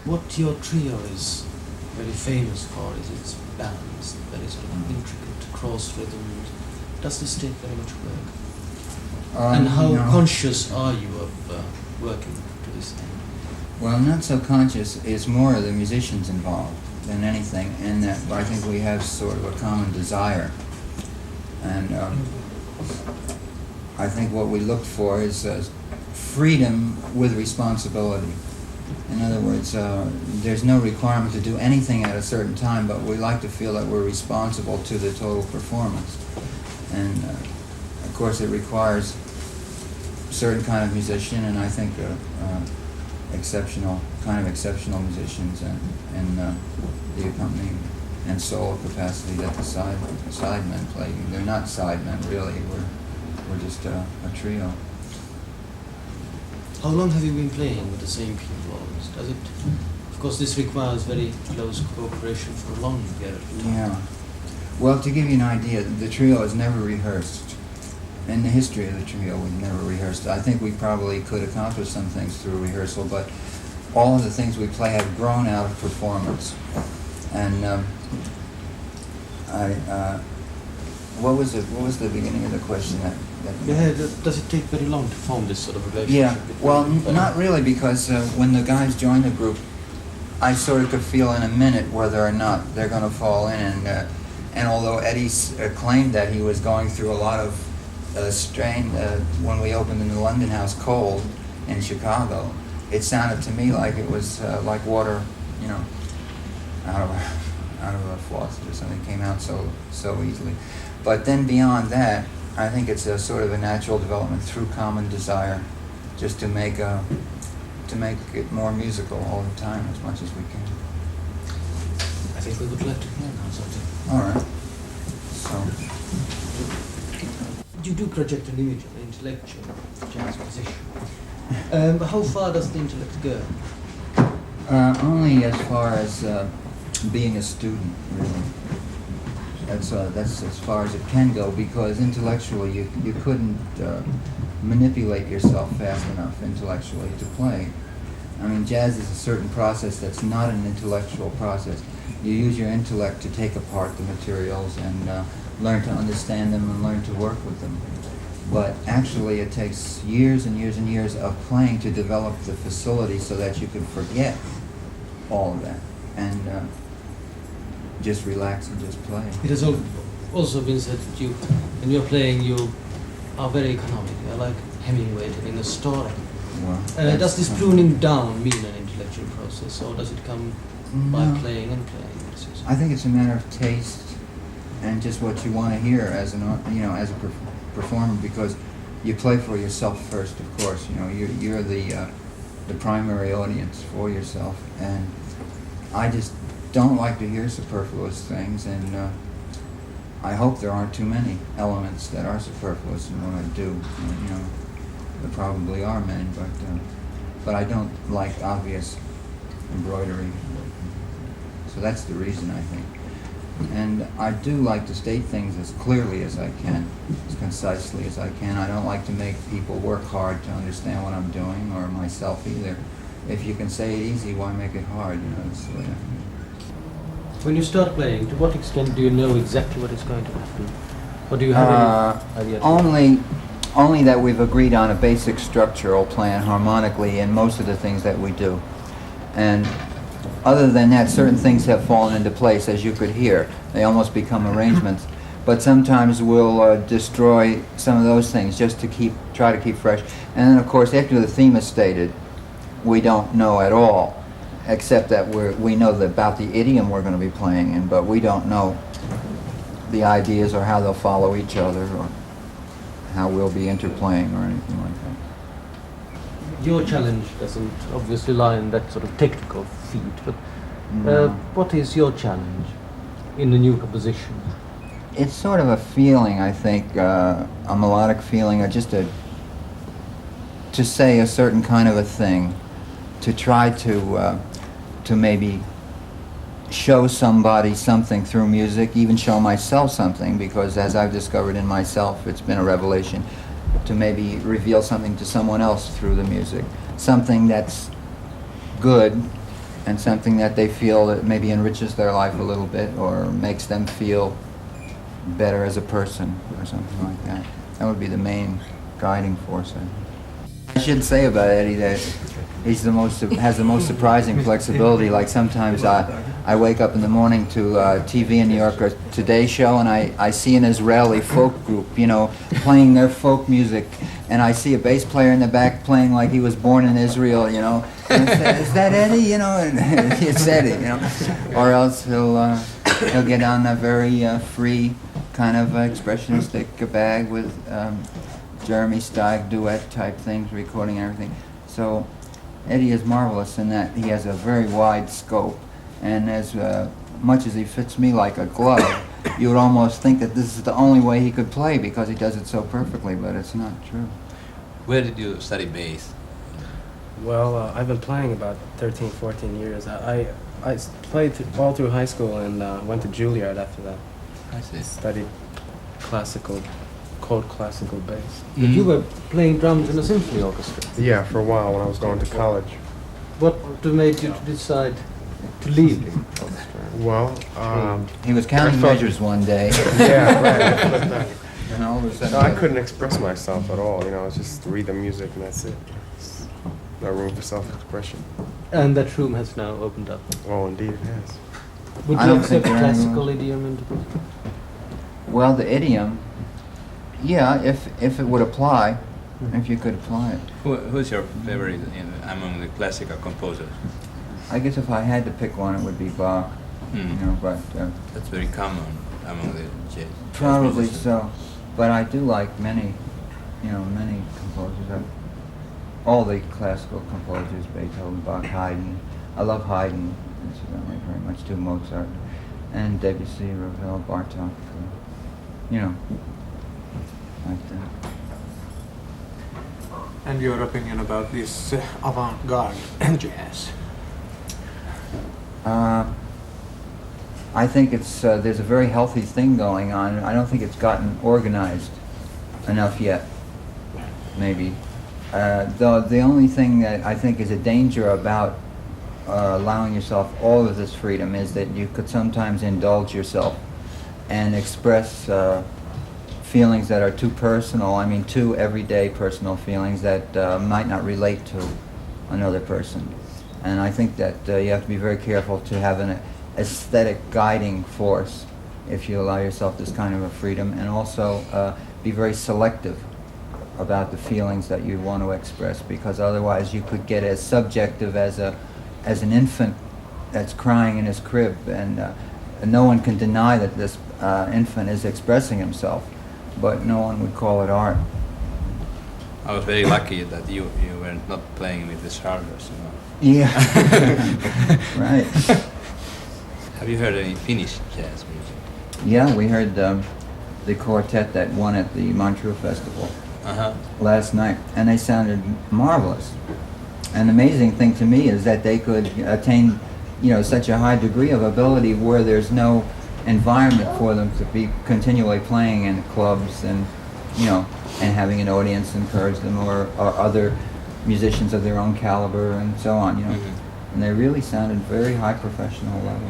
What your trio is very famous for is its balance, very sort of intricate cross rhythms. Does this take very much work? And how conscious are you of working to this end? Well, not so conscious. It's more the musicians involved than anything, and that I think we have sort of a common desire. And I think what we look for is freedom with responsibility. In other words, there's no requirement to do anything at a certain time, but we like to feel that we're responsible to the total performance. And of course it requires a certain kind of musician, and I think exceptional musicians and the accompanying and solo capacity that the sidemen play. They're not sidemen really, we're just a trio. How long have you been playing with the same people? Does it? Of course, this requires very close cooperation for a long period of time. Yeah. Well, to give you an idea, the trio has never rehearsed. In the history of the trio, we've never rehearsed. I think we probably could accomplish some things through rehearsal, but all of the things we play have grown out of performance. And what was the beginning of the question? Does it take very long to form this sort of relationship? Yeah, well, not really, because when the guys join the group, I sort of could feel in a minute whether or not they're going to fall in. And although Eddie claimed that he was going through a lot of strain when we opened in the London House cold in Chicago, it sounded to me like it was like water, you know, out of a faucet or something. It came out so easily. But then beyond that, I think it's a sort of a natural development through common desire, just to make it more musical all the time as much as we can. I think we would like to hear now something. All right. So you do project an image of an intellectual jazz musician. How far does the intellect go? Only as far as being a student, really. That's as far as it can go, because intellectually you couldn't manipulate yourself fast enough intellectually to play. I mean, jazz is a certain process that's not an intellectual process. You use your intellect to take apart the materials and learn to understand them and learn to work with them. But actually it takes years and years and years of playing to develop the facility so that you can forget all of that and just relax and just play. It has also been said that you, when you're playing, you are very economic. You're like Hemingway telling a story. Well, does this pruning down mean an intellectual process, or does it come by playing and playing? I think it's a matter of taste and just what you want to hear as as a performer, because you play for yourself first, of course. You know, you're the primary audience for yourself, and I just don't like to hear superfluous things, and I hope there aren't too many elements that are superfluous in what I do. You know, there probably are many, but I don't like obvious embroidery. So that's the reason, I think. And I do like to state things as clearly as I can, as concisely as I can. I don't like to make people work hard to understand what I'm doing, or myself either. If you can say it easy, why make it hard? You know, it's the way I think. When you start playing, to what extent do you know exactly what is going to happen? Or do you have any idea? Only that we've agreed on a basic structural plan harmonically in most of the things that we do. And other than that, certain things have fallen into place, as you could hear. They almost become arrangements. But sometimes we'll destroy some of those things just to try to keep fresh. And then, of course, after the theme is stated, we don't know at all, except that we know about the idiom we're going to be playing in, but we don't know the ideas or how they'll follow each other or how we'll be interplaying or anything like that. Your challenge doesn't obviously lie in that sort of technical feat, but what is your challenge in the new composition? It's sort of a feeling, I think, a melodic feeling, or just to say a certain kind of a thing, to try to maybe show somebody something through music, even show myself something, because as I've discovered in myself, it's been a revelation, to maybe reveal something to someone else through the music. Something that's good, and something that they feel that maybe enriches their life a little bit or makes them feel better as a person or something like that. That would be the main guiding force. I should say about Eddie that he's has the most surprising flexibility. Like sometimes I wake up in the morning to TV in New York or Today Show, and I see an Israeli folk group, you know, playing their folk music, and I see a bass player in the back playing like he was born in Israel, you know. And is that Eddie? You know, and it's Eddie, you know. Or else he'll get on a very free kind of expressionistic bag with Jeremy Steig duet type things, recording everything. So Eddie is marvelous in that he has a very wide scope, and as much as he fits me like a glove, you would almost think that this is the only way he could play because he does it so perfectly, but it's not true. Where did you study bass? Well, I've been playing about 13, 14 years. I played all through high school and went to Juilliard after that. I see. Studied classical bass. But you were playing drums in a symphony orchestra. Yeah, for a while when I was going to college. What made you decide to leave the orchestra? Well, He was counting measures one day, yeah, right. and all of a sudden... No, I couldn't express myself at all. You know, it's just read the music and that's it. It's no room for self-expression. And that room has now opened up. Oh, indeed it has. Would I you don't accept think there are any classical idiom into this? Well, the idiom, yeah, if it would apply, if you could apply it. Who's your favorite among the classical composers? I guess if I had to pick one, it would be Bach, you know, but That's very common among the jazz probably musicians. so. But I do like many composers. All the classical composers, Beethoven, Bach, Haydn. I love Haydn, incidentally, very much too, Mozart, and Debussy, Ravel, Bartok, you know, like that. And your opinion about this avant-garde jazz? I think it's there's a very healthy thing going on. I don't think it's gotten organized enough yet, maybe. The only thing that I think is a danger about allowing yourself all of this freedom is that you could sometimes indulge yourself and express feelings that are too personal, I mean too everyday personal feelings that might not relate to another person. And I think that you have to be very careful to have an aesthetic guiding force if you allow yourself this kind of a freedom, and also be very selective about the feelings that you want to express, because otherwise you could get as subjective as an infant that's crying in his crib, and no one can deny that this infant is expressing himself, but no one would call it art. I was very lucky that you were not playing with the Chargers, you know. Yeah, right. Have you heard any Finnish jazz music? Yeah, we heard the quartet that won at the Montreux Festival last night, and they sounded marvelous. And the amazing thing to me is that they could attain, you know, such a high degree of ability where there's no environment for them to be continually playing in clubs and, you know, and having an audience encourage them, or other musicians of their own caliber and so on, you know. And they really sounded very high professional level.